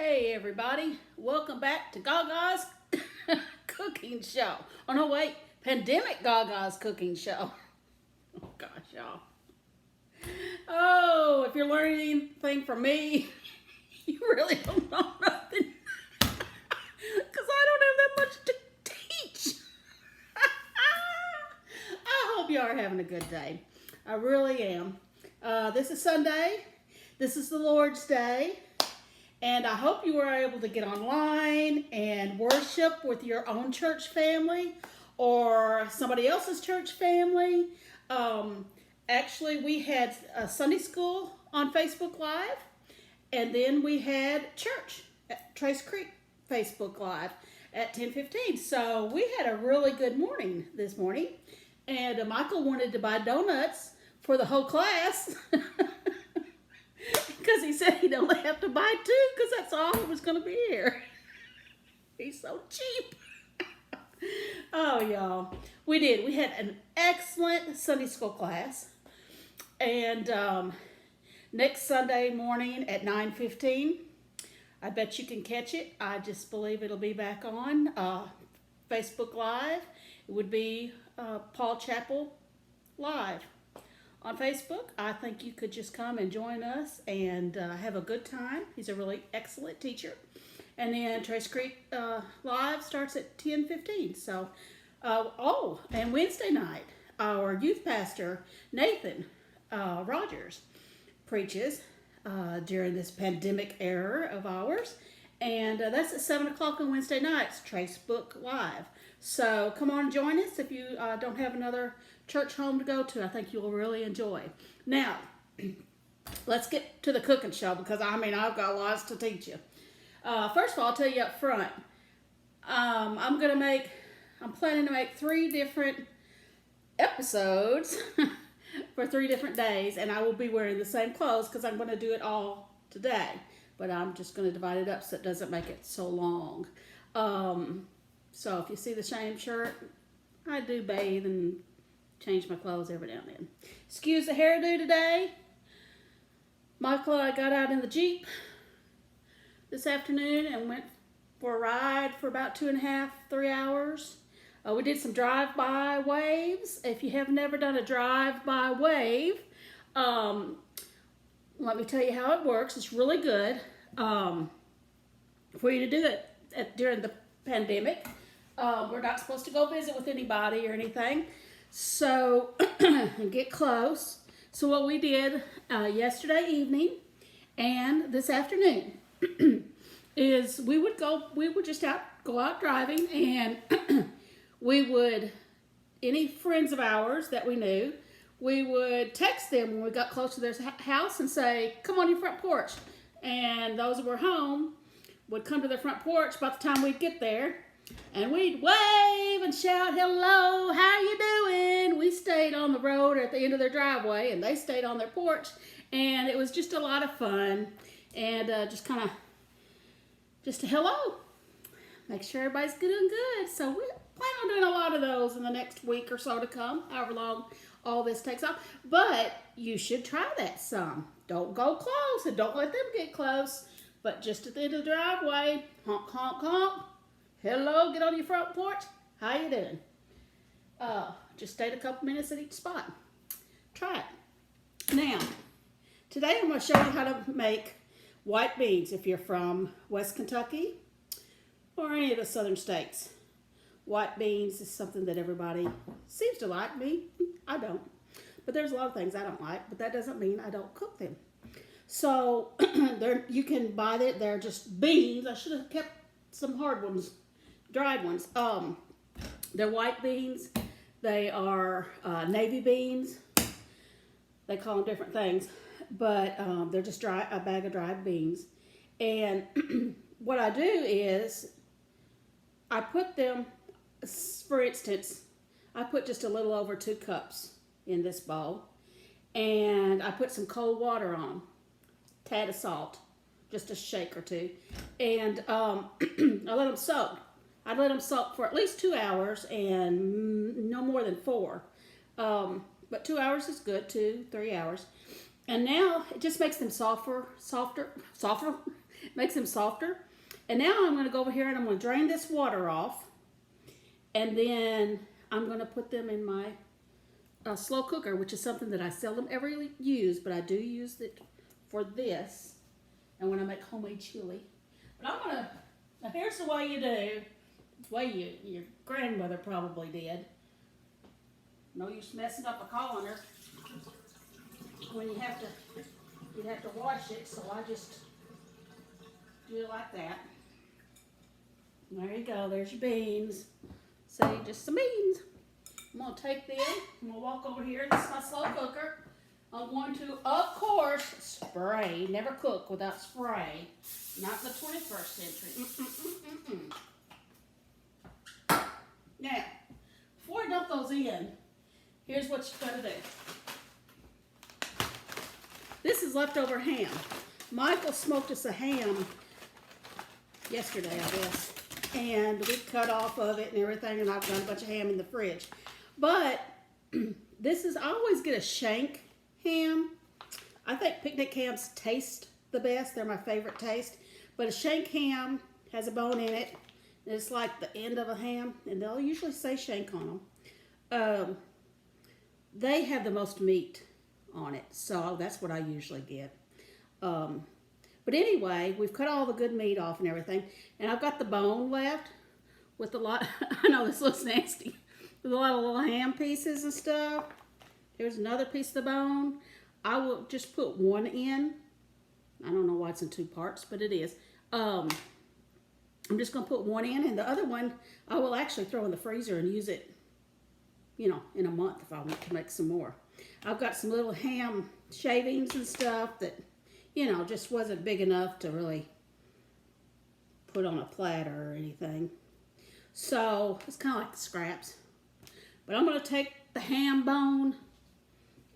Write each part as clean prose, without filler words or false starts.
Hey everybody, welcome back to Gaga's cooking show. Oh no, wait, Pandemic Gaga's cooking show. Oh gosh, y'all. Oh, if you're learning anything from me, you really don't know nothing. Because I don't have that much to teach. I hope you are having a good day. I really am. This is Sunday. This is the Lord's Day. And I hope you were able to get online and worship with your own church family or somebody else's church family. Actually, we had a Sunday school on Facebook Live, and then we had church at Trace Creek Facebook Live at 10:15. So we had a really good morning this morning. And Michael wanted to buy donuts for the whole class. Because he said he'd only have to buy two because that's all that was going to be here. He's so cheap. Oh, y'all. We did. We had an excellent Sunday school class. And next Sunday morning at 9:15, I bet you can catch it. I just believe it'll be back on Facebook Live. It would be Paul Chapel Live. On Facebook, I think you could just come and join us and have a good time. He's a really excellent teacher. And then Trace Creek Live starts at 10:15. So, and Wednesday night, our youth pastor, Nathan Rogers, preaches during this pandemic era of ours. And that's at 7 o'clock on Wednesday nights, Facebook Live. So come on and join us if you don't have another church home to go to. I think you'll really enjoy. Now, let's get to the cooking show because, I've got lots to teach you. First of all, I'll tell you up front, I'm planning to make 3 different episodes for 3 different days, and I will be wearing the same clothes because I'm going to do it all today. But I'm just going to divide it up so it doesn't make it so long. So if you see the same shirt, I do bathe and change my clothes every now and then. Excuse the hairdo today. Michael and I got out in the Jeep this afternoon and went for a ride for about 2.5, 3 hours. We did some drive-by waves. If you have never done a drive-by wave, let me tell you how it works. It's really good for you to do it during the pandemic. We're not supposed to go visit with anybody or anything. So, get close. So what we did yesterday evening and this afternoon is we would just go out driving, and we would, any friends of ours that we knew, we would text them when we got close to their house and say, come on your front porch. And those who were home would come to their front porch by the time we'd get there. And we'd wave and shout, hello, how you doing? We stayed on the road at the end of their driveway, and they stayed on their porch. And it was just a lot of fun. And just a hello. Make sure everybody's doing good. So we plan on doing a lot of those in the next week or so to come, however long all this takes off. But you should try that some. Don't go close and don't let them get close. But just at the end of the driveway, honk, honk, honk. Hello, get on your front porch. How you doing? Just stayed a couple minutes at each spot. Try it. Now, today I'm going to show you how to make white beans if you're from West Kentucky or any of the southern states. White beans is something that everybody seems to like. Me, I don't. But there's a lot of things I don't like, but that doesn't mean I don't cook them. So, you can buy it. They're just beans. I should have kept some hard ones, dried ones. They're white beans. They are navy beans. They call them different things. But they're just a bag of dried beans. And what I do is I put them, for instance, I put just a little over 2 cups in this bowl. And I put some cold water on, tad of salt, just a shake or 2. And I let them soak. I let them soak for at least 2 hours and no more than 4. But 2 hours is good, 2, 3 hours. And now it just makes them softer, makes them softer. And now I'm going to go over here and I'm going to drain this water off. And then I'm going to put them in my slow cooker, which is something that I seldom ever use, but I do use it for this and when I make homemade chili. But I'm going to, now here's the way you do, the way your grandmother probably did. No use messing up a colander when you have to wash it, so I just do it like that. There you go, there's your beans. Say just some beans. I'm going to take them, I'm going to walk over here, this is my slow cooker. I'm going to, of course, spray. Never cook without spray. Not in the 21st century. Now, before I dump those in, here's what you got to do. This is leftover ham. Michael smoked us a ham yesterday, I guess. And we cut off of it and everything, and I've got a bunch of ham in the fridge. But this is, I always get a shank ham. I think picnic hams taste the best. They're my favorite taste. But a shank ham has a bone in it. It's like the end of a ham, and they'll usually say shank on them. They have the most meat on it, so that's what I usually get. But anyway, we've cut all the good meat off and everything, and I've got the bone left with a lot, I know this looks nasty, with a lot of little ham pieces and stuff. Here's another piece of the bone. I will just put one in. I don't know why it's in two parts, but it is. I'm just going to put one in, and the other one I will actually throw in the freezer and use it, you know, in a month if I want to make some more. I've got some little ham shavings and stuff that, you know, just wasn't big enough to really put on a platter or anything. So it's kind of like the scraps. But I'm going to take the ham bone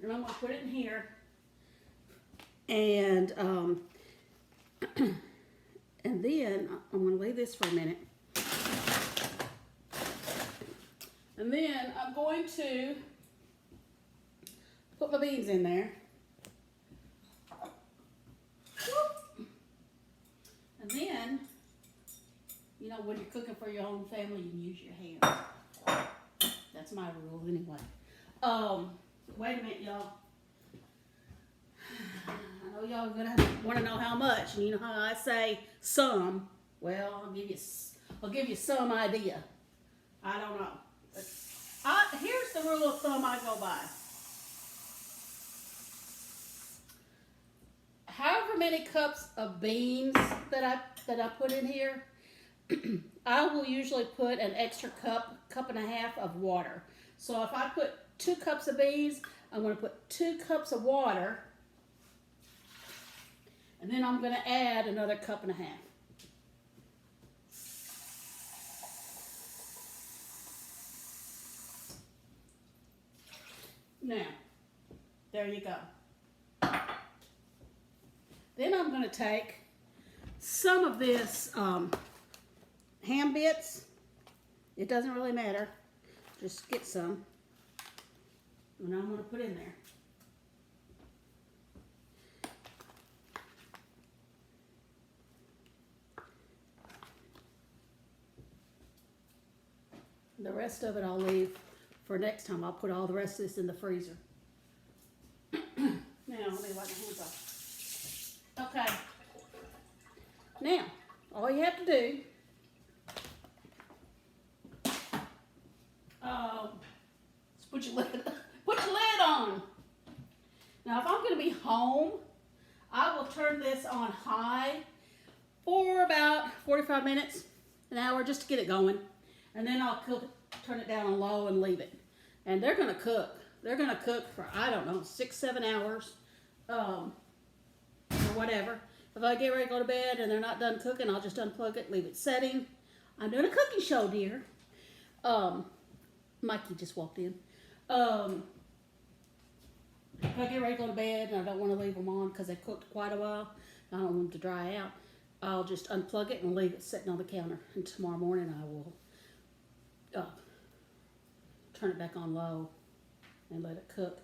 and I'm going to put it in here. And and then I'm going to leave this for a minute. And then I'm going to put my beans in there. And then, you know, when you're cooking for your own family, you can use your hands. That's my rule anyway. Wait a minute, y'all. I know y'all are gonna want to know how much, and you know how I say some. Well, I'll give you some idea. I don't know. But here's the rule of thumb I go by. However many cups of beans that I put in here, I will usually put an extra cup and a half of water. So if I put 2 cups of beans, I'm going to put 2 cups of water, and then I'm going to add another cup and a half. Now, there you go. Then I'm going to take some of this ham bits. It doesn't really matter. Just get some. And I'm going to put in there. The rest of it I'll leave for next time. I'll put all the rest of this in the freezer. Now, let me wipe my hands off. Okay. Now, all you have to do is put your lid on. Now, if I'm going to be home, I will turn this on high for about 45 minutes, an hour, just to get it going. And then I'll turn it down on low and leave it. And they're going to cook. They're going to cook for, I don't know, 6-7 hours. Or whatever. If I get ready to go to bed and they're not done cooking, I'll just unplug it, leave it setting. I'm doing a cooking show, dear. Mikey just walked in. If I get ready to go to bed and I don't want to leave them on because they cooked quite a while, I don't want them to dry out, I'll just unplug it and leave it sitting on the counter. And tomorrow morning I will turn it back on low and let it cook.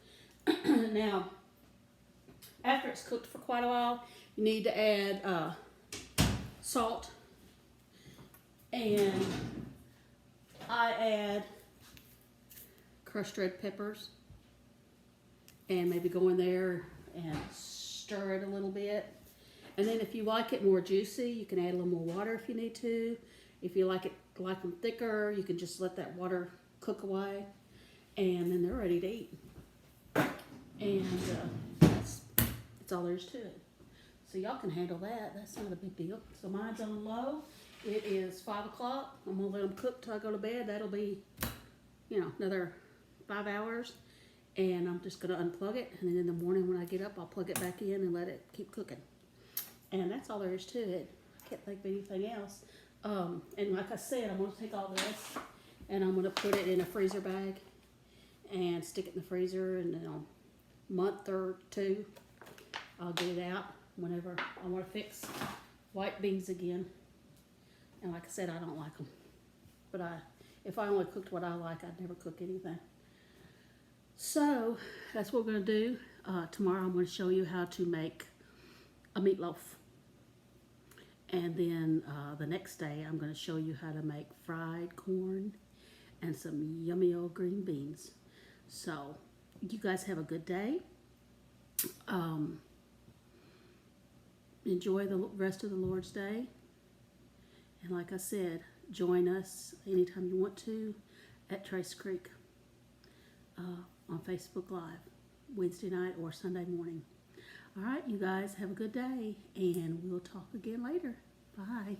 Now, after it's cooked for quite a while, you need to add salt, and I add crushed red peppers, and maybe go in there and stir it a little bit. And then if you like it more juicy, you can add a little more water if you need to. If you like them thicker, you can just let that water cook away, and then they're ready to eat. And that's all there is to it. So y'all can handle that. That's not a big deal. So mine's on low. It is 5 o'clock. I'm gonna let them cook till I go to bed. That'll be, another 5 hours. And I'm just gonna unplug it. And then in the morning when I get up, I'll plug it back in and let it keep cooking. And that's all there is to it. I can't think of anything else. And like I said, I'm gonna take all this and I'm gonna put it in a freezer bag and stick it in the freezer, and then a month or two, I'll get it out whenever I want to fix white beans again. And like I said, I don't like them. But if I only cooked what I like, I'd never cook anything. So that's what we're going to do. Tomorrow I'm going to show you how to make a meatloaf. And then the next day I'm going to show you how to make fried corn and some yummy old green beans. So you guys have a good day. Enjoy the rest of the Lord's Day. And like I said, join us anytime you want to at Trace Creek on Facebook Live, Wednesday night or Sunday morning. All right, you guys have a good day, and we'll talk again later. Bye.